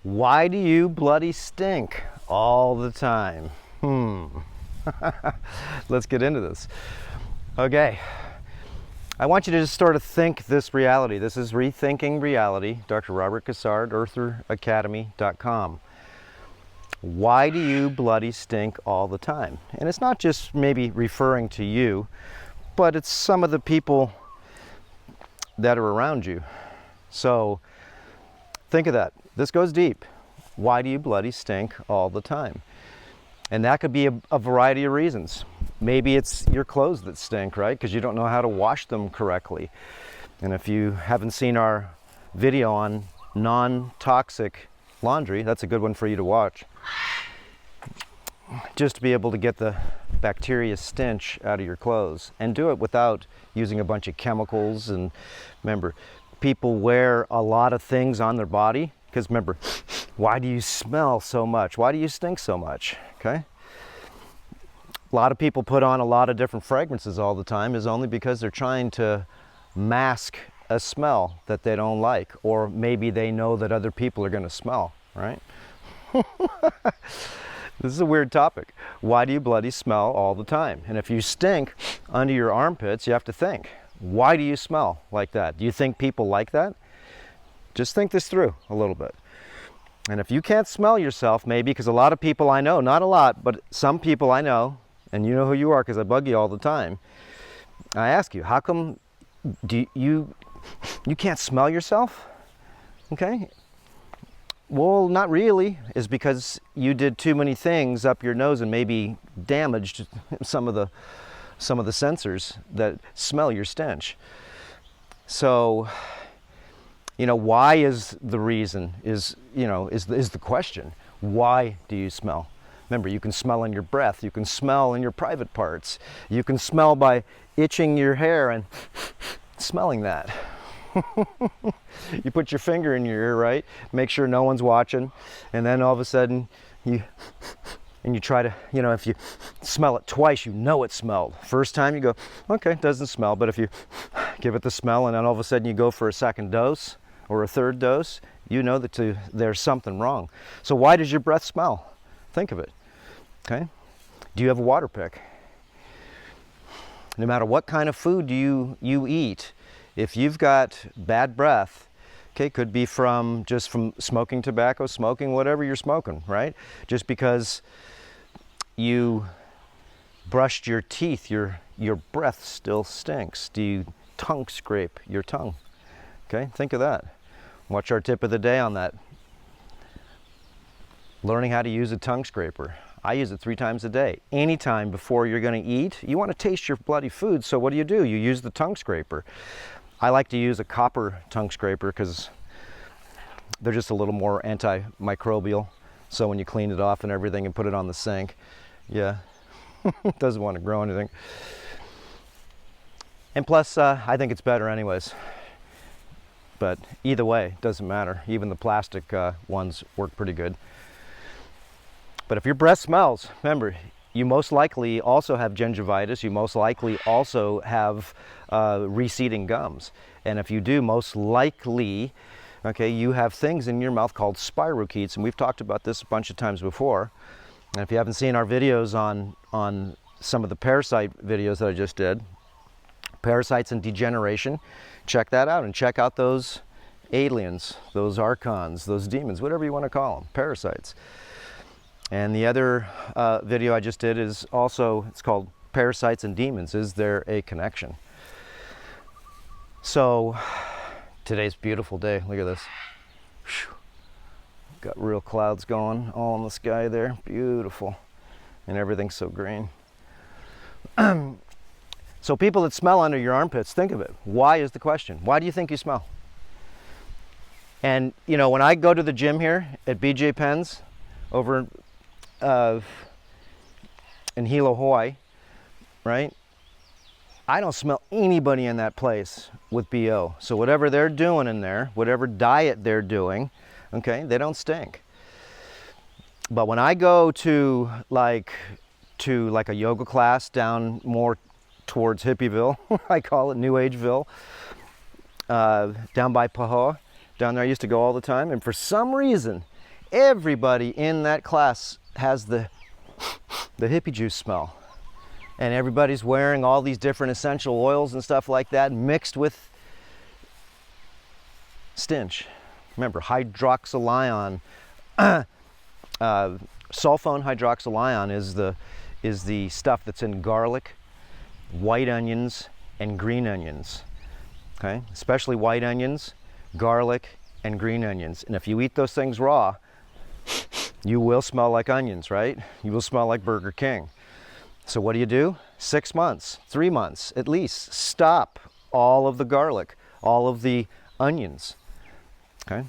Why do you bloody stink all the time? Let's get into this. Okay. I want you to just sort of think this reality. This is Rethinking Reality, Dr. Robert Cassar, eartheracademy.com. Why do you bloody stink all the time? And it's not just maybe referring to you, but it's some of the people that are around you. So think of that. This goes deep. Why do you bloody stink all the time? And that could be a variety of reasons. Maybe it's your clothes that stink, right? Because you don't know how to wash them correctly. And if you haven't seen our video on non-toxic laundry, that's a good one for you to watch. Just to be able to get the bacteria stench out of your clothes and do it without using a bunch of chemicals. And remember, people wear a lot of things on their body because remember, why do you smell so much? Why do you stink so much? Okay. A lot of people put on a lot of different fragrances all the time is only because they're trying to mask a smell that they don't like, or maybe they know that other people are going to smell, right? This is a weird topic. Why do you bloody smell all the time? And if you stink under your armpits, you have to think, why do you smell like that? Do you think people like that? Just think this through a little bit. And if you can't smell yourself, maybe, because a lot of people I know, not a lot, but some people I know, and you know who you are because I bug you all the time, I ask you, how come you can't smell yourself? Okay. Well, not really. Is because you did too many things up your nose and maybe damaged some of the sensors that smell your stench. So, why is the reason, is the question. Why do you smell? Remember, you can smell in your breath, you can smell in your private parts, you can smell by itching your hair and smelling that. You put your finger in your ear, right? Make sure no one's watching, and then all of a sudden you try to, if you smell it twice, you know it smelled. First time you go, okay, it doesn't smell, but if you give it the smell and then all of a sudden you go for a second dose or a third dose, you know that there's something wrong. So why does your breath smell? Think of it, okay? Do you have a water pick? No matter what kind of food you eat, if you've got bad breath, okay, could be from smoking tobacco, smoking whatever you're smoking, right? Just because you brushed your teeth, your breath still stinks. Do you tongue scrape your tongue? Okay, think of that. Watch our tip of the day on that. Learning how to use a tongue scraper. I use it 3 times a day. Anytime before you're going to eat, you want to taste your bloody food, so what do? You use the tongue scraper. I like to use a copper tongue scraper because they're just a little more antimicrobial. So when you clean it off and everything and put it on the sink, yeah, it doesn't want to grow anything. And plus, I think it's better anyways. But either way, it doesn't matter. Even the plastic ones work pretty good. But if your breath smells, remember, you most likely also have gingivitis. You most likely also have receding gums. And if you do, most likely, okay, you have things in your mouth called spirochetes. And we've talked about this a bunch of times before. And if you haven't seen our videos on some of the parasite videos that I just did, parasites and degeneration, check that out. And check out those aliens, those archons, those demons, whatever you want to call them, parasites. And the other video I just did is also, it's called Parasites and Demons. Is there a connection? So today's a beautiful day. Look at this. Whew. Got real clouds going all in the sky there. Beautiful. And everything's so green. So people that smell under your armpits, think of it. Why is the question? Why do you think you smell? And when I go to the gym here at BJ Penn's over in Hilo, Hawaii, right? I don't smell anybody in that place with BO. So whatever they're doing in there, whatever diet they're doing, okay, they don't stink. But when I go to like a yoga class down more towards Hippieville, I call it New Ageville, down by Pahoa, down there I used to go all the time, and for some reason everybody in that class has the hippie juice smell. And everybody's wearing all these different essential oils and stuff like that mixed with stench. Remember, hydroxylion, sulfone hydroxylion is the stuff that's in garlic, white onions, and green onions. Okay, especially white onions, garlic, and green onions. And if you eat those things raw, you will smell like onions, right? You will smell like Burger King. So what do? 6 months, 3 months at least. Stop all of the garlic, all of the onions. Okay,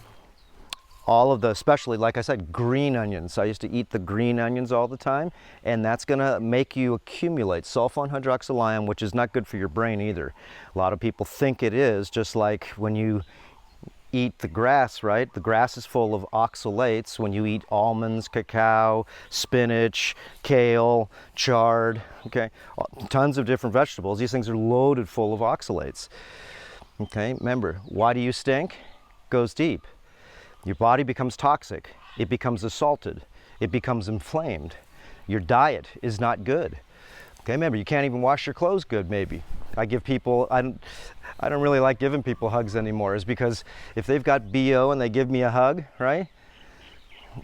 all of the, especially like I said, green onions. I used to eat the green onions all the time, and that's gonna make you accumulate sulfone hydroxylion, which is not good for your brain either. A lot of people think it is, just like when you eat the grass, right? The grass is full of oxalates. When you eat almonds, cacao, spinach, kale, chard, okay, tons of different vegetables, these things are loaded full of oxalates. Okay, remember, why do you stink? Goes deep. Your body becomes toxic. It becomes assaulted. It becomes inflamed. Your diet is not good. Okay, remember, you can't even wash your clothes good, maybe. I give people, I don't really like giving people hugs anymore, is because if they've got BO and they give me a hug, right?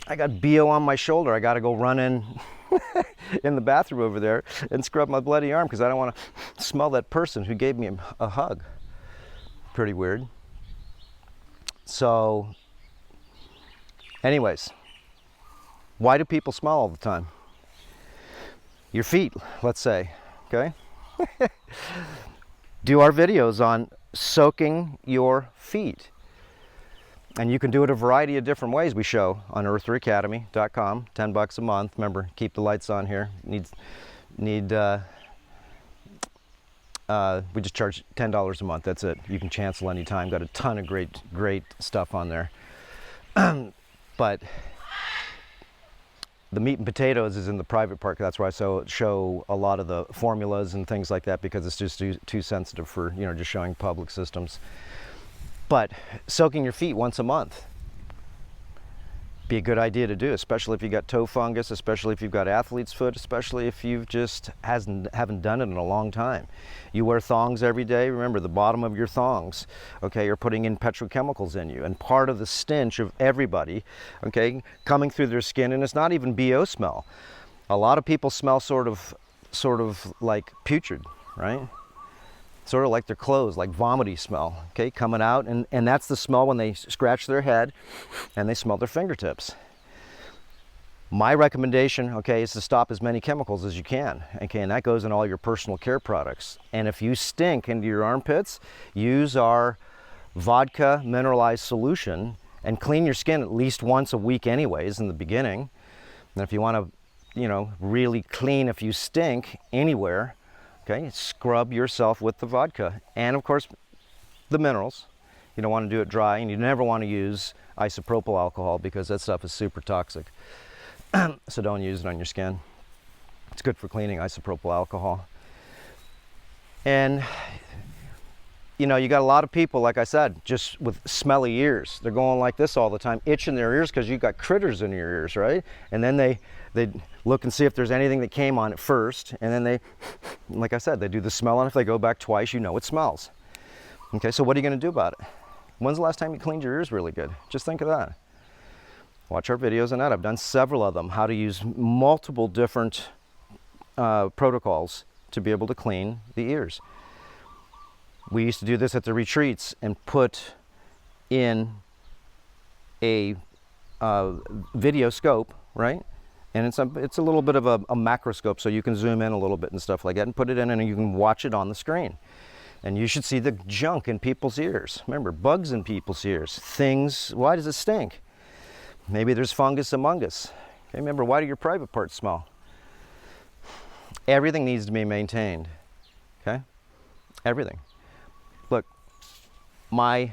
I got BO on my shoulder. I got to go run in the bathroom over there and scrub my bloody arm because I don't want to smell that person who gave me a hug. Pretty weird. So, anyways, why do people smell all the time? Your feet, let's say, okay? Do our videos on soaking your feet. And you can do it a variety of different ways we show on eartheracademy.com, $10 a month. Remember, keep the lights on here. We just charge $10 a month, that's it. You can cancel anytime. Got a ton of great stuff on there. But the meat and potatoes is in the private part. That's why I show a lot of the formulas and things like that, because it's just too sensitive for, you know, just showing public systems. But soaking your feet once a month, be a good idea to do, especially if you got toe fungus, especially if you've got athlete's foot, especially if you've just haven't done it in a long time. You wear thongs every day. Remember, the bottom of your thongs, okay, you're putting in petrochemicals in you, and part of the stench of everybody, okay, coming through their skin, and it's not even BO smell. A lot of people smell sort of like putrid, right? Sort of like their clothes, like vomity smell, okay, coming out, and that's the smell when they scratch their head and they smell their fingertips. My recommendation, okay, is to stop as many chemicals as you can, okay, and that goes in all your personal care products. And if you stink into your armpits, use our vodka mineralized solution and clean your skin at least once a week anyways in the beginning. And if you want to, you know, really clean if you stink anywhere, okay, scrub yourself with the vodka and, of course, the minerals. You don't want to do it dry, and you never want to use isopropyl alcohol because that stuff is super toxic. So don't use it on your skin. It's good for cleaning, isopropyl alcohol. And, you know, you got a lot of people, like I said, just with smelly ears. They're going like this all the time, itching their ears because you've got critters in your ears, right? And then they look and see if there's anything that came on it first, and then they, like I said, they do the smell, and if they go back twice, you know it smells. Okay, so what are you going to do about it? When's the last time you cleaned your ears really good? Just think of that. Watch our videos on that. I've done several of them, how to use multiple different protocols to be able to clean the ears. We used to do this at the retreats and put in a video scope, right? And it's a little bit of a macroscope, so you can zoom in a little bit and stuff like that and put it in, and you can watch it on the screen. And you should see the junk in people's ears. Remember, bugs in people's ears. Things, why does it stink? Maybe there's fungus among us. Okay, remember, why do your private parts smell? Everything needs to be maintained, okay? Everything. Look, my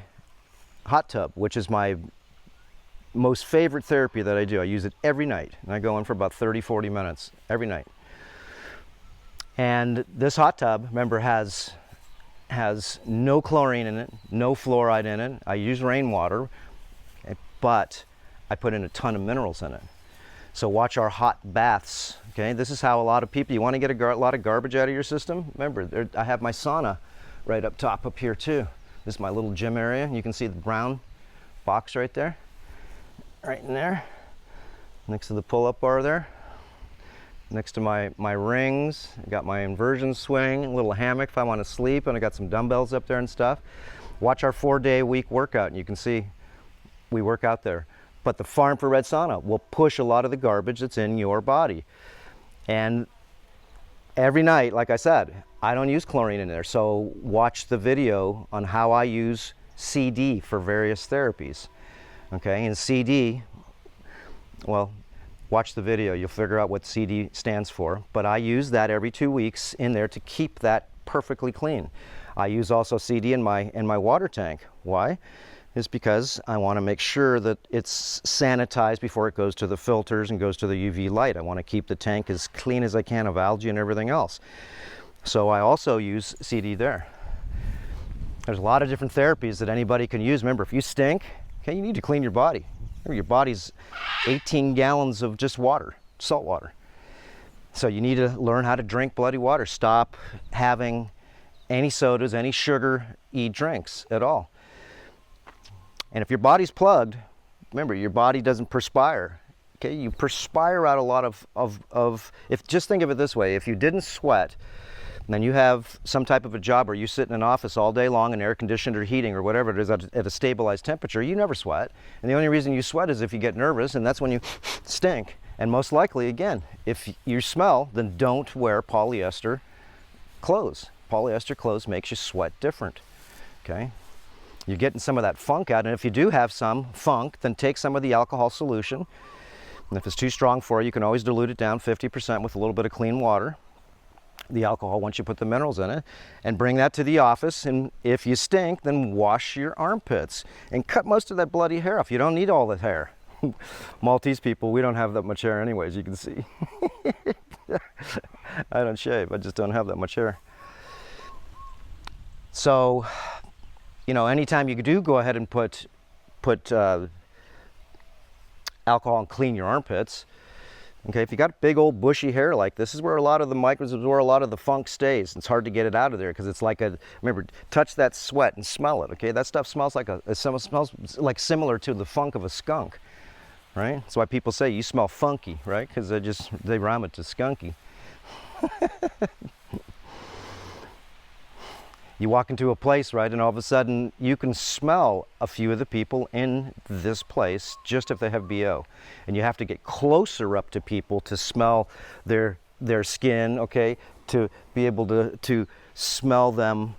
hot tub, which is my most favorite therapy that I do, I use it every night, and I go in for about 30-40 minutes every night. And this hot tub, remember, has no chlorine in it, no fluoride in it. I use rainwater, but I put in a ton of minerals in it. So watch our hot baths, okay? This is how a lot of people, you want to get a lot of garbage out of your system? Remember, I have my sauna right up top up here too. This is my little gym area. You can see the brown box right there, right in there, next to the pull-up bar there. Next to my rings, I got my inversion swing, a little hammock if I want to sleep, and I got some dumbbells up there and stuff. Watch our 4-day-a-week workout, and you can see we work out there. But the far infrared sauna will push a lot of the garbage that's in your body. And every night, like I said, I don't use chlorine in there, so watch the video on how I use CD for various therapies. Okay, and CD, well, watch the video, you'll figure out what CD stands for. But I use that every 2 weeks in there to keep that perfectly clean. I use also CD in my water tank. Why? It's because I want to make sure that it's sanitized before it goes to the filters and goes to the UV light. I want to keep the tank as clean as I can of algae and everything else. So I also use CD there. There's a lot of different therapies that anybody can use. Remember, if you stink, okay, you need to clean your body. Your body's 18 gallons of just water, salt water. So you need to learn how to drink bloody water. Stop having any sodas, any sugar-y drinks at all. And if your body's plugged, remember, your body doesn't perspire. Okay, you perspire out a lot of if just think of it this way, if you didn't sweat, then you have some type of a job where you sit in an office all day long in air conditioned or heating or whatever it is at a stabilized temperature, you never sweat. And the only reason you sweat is if you get nervous, and that's when you stink. And most likely, again, if you smell, then don't wear polyester clothes. Polyester clothes makes you sweat different, okay? You're getting some of that funk out, and if you do have some funk, then take some of the alcohol solution. And if it's too strong for you, you can always dilute it down 50% with a little bit of clean water. The alcohol once you put the minerals in it, and bring that to the office. And if you stink, then wash your armpits and cut most of that bloody hair off. You don't need all the hair. Maltese people, we don't have that much hair anyways, you can see. I don't shave, I just don't have that much hair. So, you know, anytime you do go ahead and put alcohol and clean your armpits, okay, if you got big old bushy hair like this is where a lot of the microbes, where a lot of the funk stays. It's hard to get it out of there because it's like remember, touch that sweat and smell it, okay? That stuff smells like it smells like similar to the funk of a skunk, right? That's why people say you smell funky, right? Because they rhyme it to skunky. You walk into a place, right, and all of a sudden you can smell a few of the people in this place just if they have BO. And you have to get closer up to people to smell their skin, okay? To be able to smell them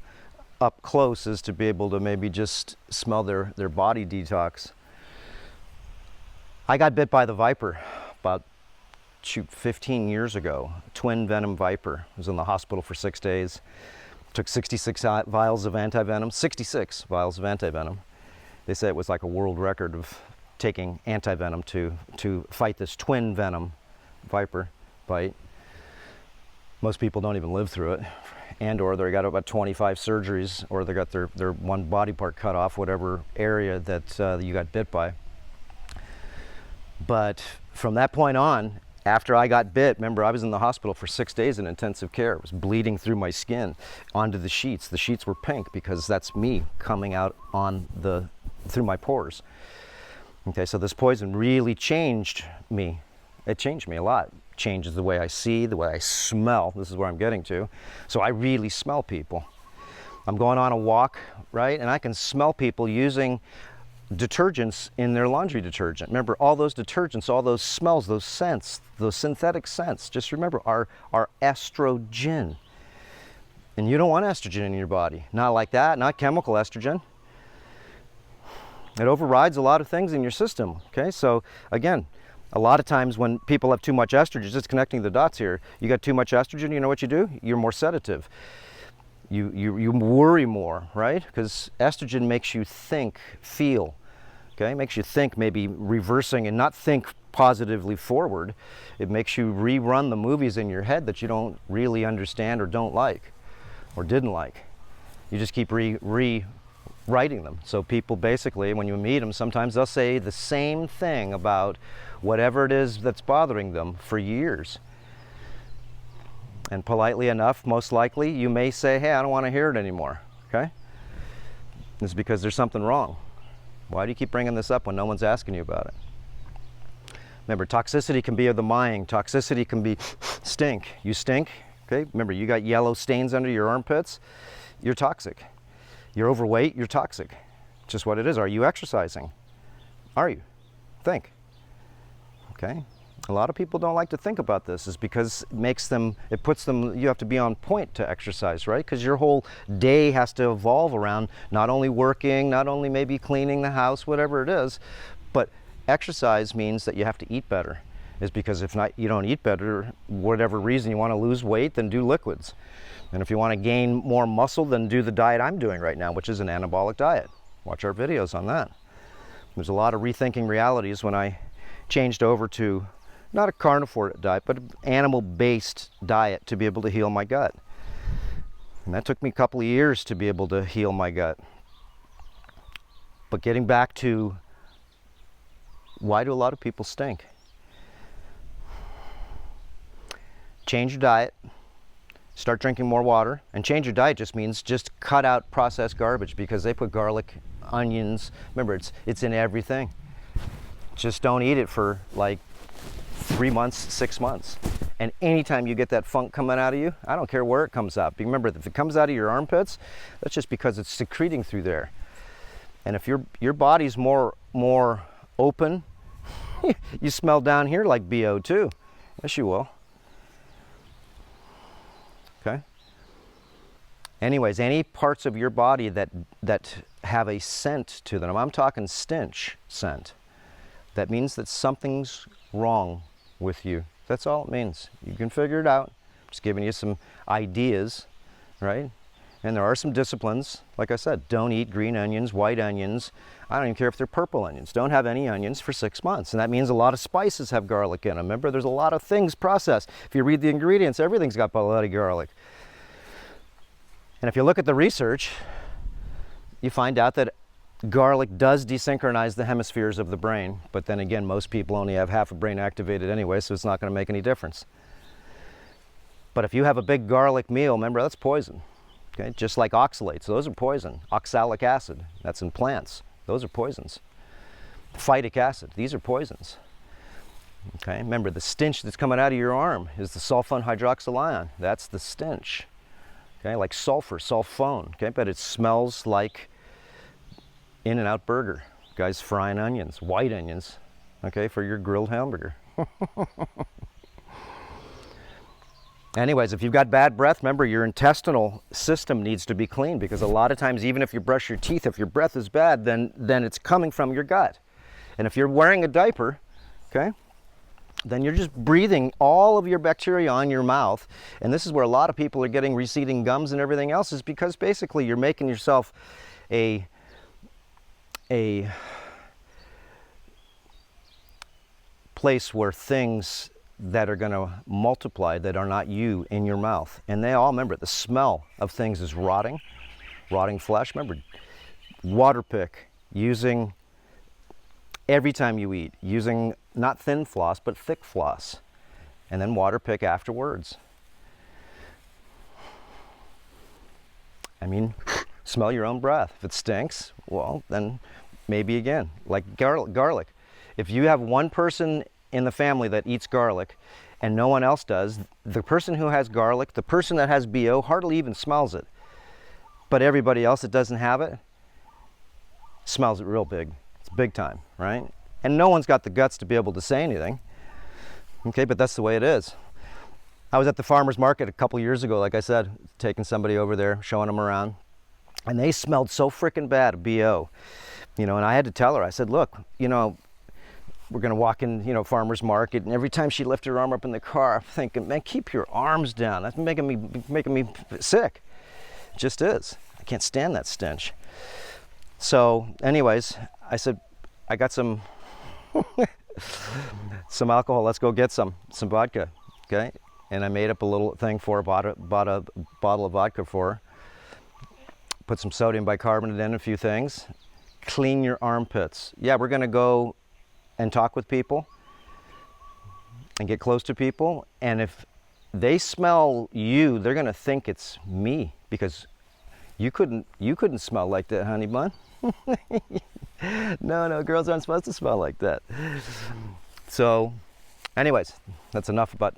up close is to be able to maybe just smell their body detox. I got bit by the viper about 15 years ago. Twin venom viper. I was in the hospital for 6 days. Took 66 vials of antivenom, 66 vials of antivenom. They say it was like a world record of taking antivenom to fight this twin venom viper bite. Most people don't even live through it, or they got about 25 surgeries, or they got their one body part cut off, whatever area that you got bit by. But from that point on, after I got bit, remember I was in the hospital for 6 days in intensive care. It was bleeding through my skin onto the sheets. The sheets were pink because that's me coming out through my pores. Okay, so this poison really changed me. It changed me a lot. It changes the way I see, the way I smell. This is where I'm getting to. So I really smell people. I'm going on a walk, right, and I can smell people using detergents in their laundry detergent. Remember, all those detergents, all those smells, those scents, those synthetic scents, just remember, are estrogen. And you don't want estrogen in your body. Not like that, not chemical estrogen. It overrides a lot of things in your system, okay? So again, a lot of times when people have too much estrogen, just connecting the dots here, you got too much estrogen, you know what you do? You're more sedative. You worry more, right? Because estrogen makes you think, feel. Okay, makes you think, maybe reversing and not think positively forward. It makes you rerun the movies in your head that you don't really understand or don't like or didn't like. You just keep rerunning writing them. So people basically, when you meet them, sometimes they'll say the same thing about whatever it is that's bothering them for years. And politely enough, most likely, you may say, hey, I don't want to hear it anymore, okay? It's because there's something wrong. Why do you keep bringing this up when no one's asking you about it? Remember, toxicity can be of the mind. Toxicity can be stink. You stink, okay? Remember, you got yellow stains under your armpits, you're toxic. You're overweight, you're toxic. Just what it is. Are you exercising? Are you? Think. Okay? A lot of people don't like to think about this, is because it puts them, you have to be on point to exercise, right? Because your whole day has to evolve around not only working, not only maybe cleaning the house, whatever it is, but exercise means that you have to eat better. Is because if not, you don't eat better, whatever reason you want to lose weight, then do liquids. And if you want to gain more muscle, then do the diet I'm doing right now, which is an anabolic diet. Watch our videos on that. There's a lot of rethinking realities when I changed over to not a carnivore diet, but an animal-based diet to be able to heal my gut. And that took me a couple of years to be able to heal my gut. But getting back to, why do a lot of people stink? Change your diet, start drinking more water, and change your diet just means just cut out processed garbage, because they put garlic, onions, remember it's in everything. Just don't eat it for like 3 months, 6 months. And anytime you get that funk coming out of you, I don't care where it comes out. Remember, if it comes out of your armpits, that's just because it's secreting through there. And if your body's more open, you smell down here like BO too. Yes, you will. Okay? Anyways, any parts of your body that have a scent to them, I'm talking stench scent, that means that something's wrong with you. That's all it means. You can figure it out. I'm just giving you some ideas, right? And there are some disciplines. Like I said, don't eat green onions, white onions. I don't even care if they're purple onions. Don't have any onions for 6 months. And that means a lot of spices have garlic in them. Remember, there's a lot of things processed. If you read the ingredients, everything's got a lot of garlic. And if you look at the research, you find out that garlic does desynchronize the hemispheres of the brain. But then again, most people only have half a brain activated anyway, so it's not going to make any difference. But if you have a big garlic meal, remember, that's poison. Okay? Just like oxalates, those are poison. Oxalic acid, that's in plants. Those are poisons. Phytic acid, these are poisons. Okay? Remember, the stench that's coming out of your arm is the sulfone hydroxyl ion. That's the stench. Okay? Like sulfur, sulfone. Okay? But it smells like In-N-Out burger. Guys frying onions, white onions, okay, for your grilled hamburger. Anyways, if you've got bad breath, remember, your intestinal system needs to be clean, because a lot of times, even if you brush your teeth, if your breath is bad, then it's coming from your gut. And if you're wearing a diaper, okay, then you're just breathing all of your bacteria on your mouth. And this is where a lot of people are getting receding gums and everything else, is because basically you're making yourself a place where things that are going to multiply that are not you in your mouth. And they all, remember, the smell of things is rotting flesh. Remember, water pick, using every time you eat, using not thin floss but thick floss, and then water pick afterwards. I mean, smell your own breath. If it stinks, well, then maybe again, like garlic. If you have one person in the family that eats garlic and no one else does, the person who has garlic, the person that has BO, hardly even smells it. But everybody else that doesn't have it smells it real big. It's big time, right? And no one's got the guts to be able to say anything. Okay, but that's the way it is. I was at the farmer's market a couple years ago, like I said, taking somebody over there, showing them around. And they smelled so freaking bad of BO. You know, and I had to tell her, I said, look, you know, we're going to walk in, you know, farmer's market, and every time she lifted her arm up in the car, I'm thinking, man, keep your arms down. That's making me sick. It just is. I can't stand that stench. So anyways, I said, I got some some alcohol. Let's go get some vodka. Okay. And I made up a little thing for her, bought a bottle of vodka for her. put some sodium bicarbonate in, a few things. Clean your armpits. Yeah, we're going to go and talk with people and get close to people, and if they smell you, they're going to think it's me, because you couldn't smell like that, honey bun. No, girls aren't supposed to smell like that. So anyways, that's enough about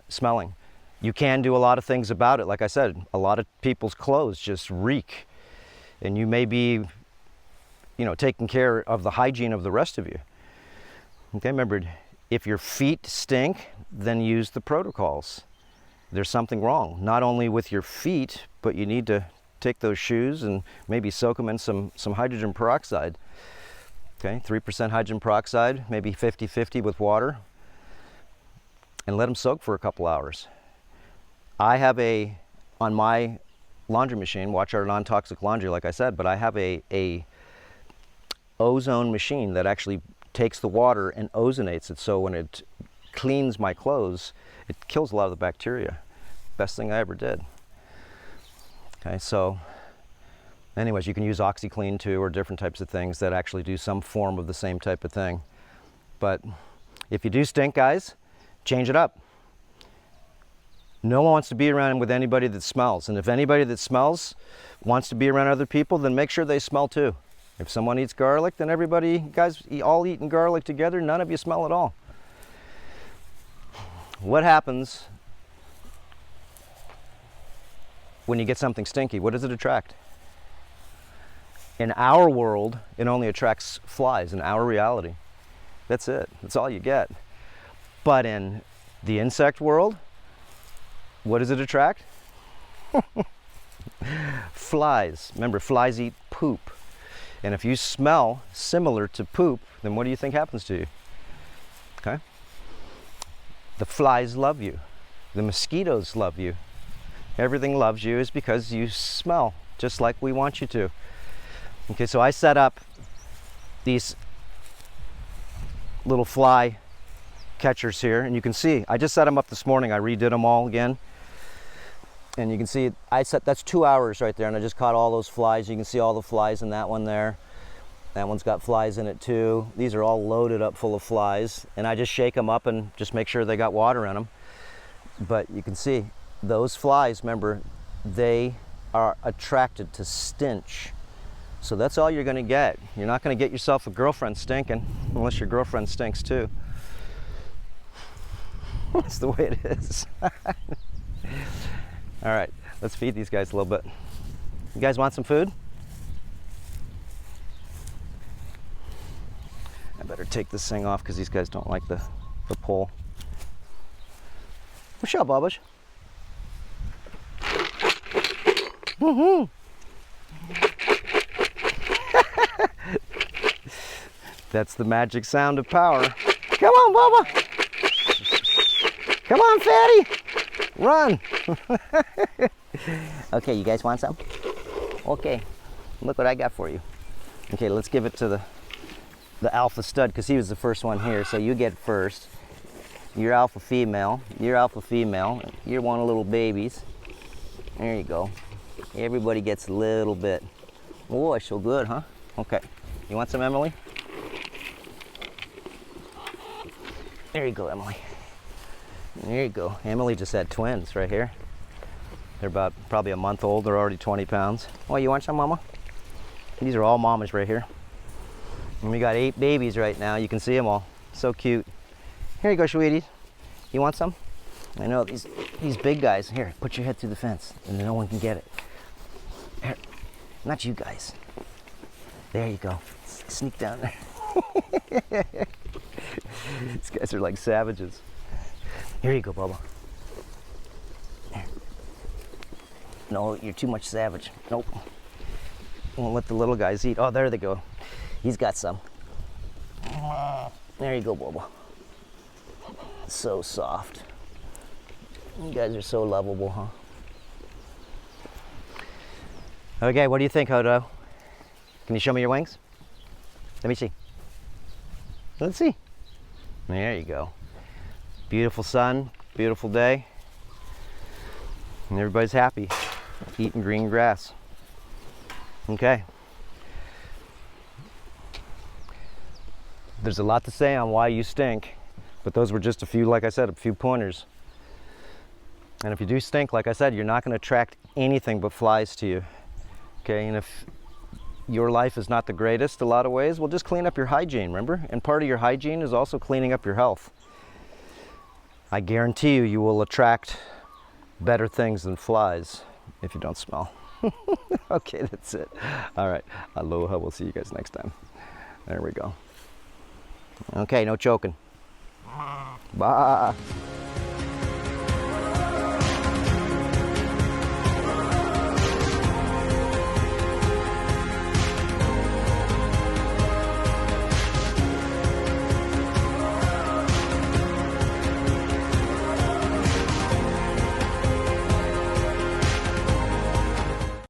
smelling. You can do a lot of things about it. Like I said, a lot of people's clothes just reek, and you may be, you know, taking care of the hygiene of the rest of you. Okay, remember, if your feet stink, then use the protocols. There's something wrong, not only with your feet, but you need to take those shoes and maybe soak them in some hydrogen peroxide. Okay, 3% hydrogen peroxide, maybe 50-50 with water, and let them soak for a couple hours. I have on my laundry machine, watch our non-toxic laundry, like I said, but I have a ozone machine that actually takes the water and ozonates it, so when it cleans my clothes, it kills a lot of the bacteria. Best thing I ever did. Okay, so anyways, you can use OxyClean too, or different types of things that actually do some form of the same type of thing. But if you do stink, guys, change it up. No one wants to be around with anybody that smells, and if anybody that smells wants to be around other people, then make sure they smell too. If someone eats garlic, then everybody, guys, all eating garlic together, none of you smell at all. What happens when you get something stinky? What does it attract? In our world, it only attracts flies. In our reality, that's it. That's all you get. But in the insect world, what does it attract? Flies. Remember, flies eat poop. And if you smell similar to poop, then what do you think happens to you? Okay? The flies love you. The mosquitoes love you. Everything loves you is because you smell just like we want you to. Okay, so I set up these little fly catchers here, and you can see I just set them up this morning. I redid them all again, and you can see that's 2 hours right there, and I just caught all those flies. You can see all the flies in that one there. That one's got flies in it too. These are all loaded up full of flies, and I just shake them up and just make sure they got water in them. But you can see those flies, remember, they are attracted to stench. So that's all you're going to get. You're not going to get yourself a girlfriend stinking unless your girlfriend stinks too. That's the way it is. All right, let's feed these guys a little bit. You guys want some food? I better take this thing off because these guys don't like the pole. What's up, Bubbash? Woohoo! That's the magic sound of power. Come on, Bubba! Come on, fatty! Run! Okay, you guys want some? Okay, look what I got for you. Okay, let's give it to the alpha stud, because he was the first one here, so you get first. You're alpha female. You're alpha female. You're one of the little babies. There you go. Everybody gets a little bit. Oh, it's so good, huh? Okay. You want some, Emily? There you go, Emily. There you go. Emily just had twins right here. They're about probably a month old. They're already 20 pounds. Oh, you want some, Mama? These are all mamas right here. And we got 8 babies right now. You can see them all. So cute. Here you go, sweetie. You want some? I know these big guys. Here, put your head through the fence, and no one can get it. Here. Not you guys. There you go. Sneak down there. These guys are like savages. Here you go, Bubba. Here. No, you're too much savage. Nope. Won't let the little guys eat. Oh, there they go. He's got some. There you go, Bubba. So soft. You guys are so lovable, huh? Okay, what do you think, Odor? Can you show me your wings? Let me see. Let's see. There you go. Beautiful sun, beautiful day. And everybody's happy, eating green grass. Okay. There's a lot to say on why you stink, but those were just a few, like I said, a few pointers. And if you do stink, like I said, you're not going to attract anything but flies to you. Okay, and if your life is not the greatest a lot of ways, well, just clean up your hygiene, remember? And part of your hygiene is also cleaning up your health. I guarantee you, you will attract better things than flies if you don't smell. Okay, that's it. All right, aloha, we'll see you guys next time. There we go. Okay, no choking. Bye.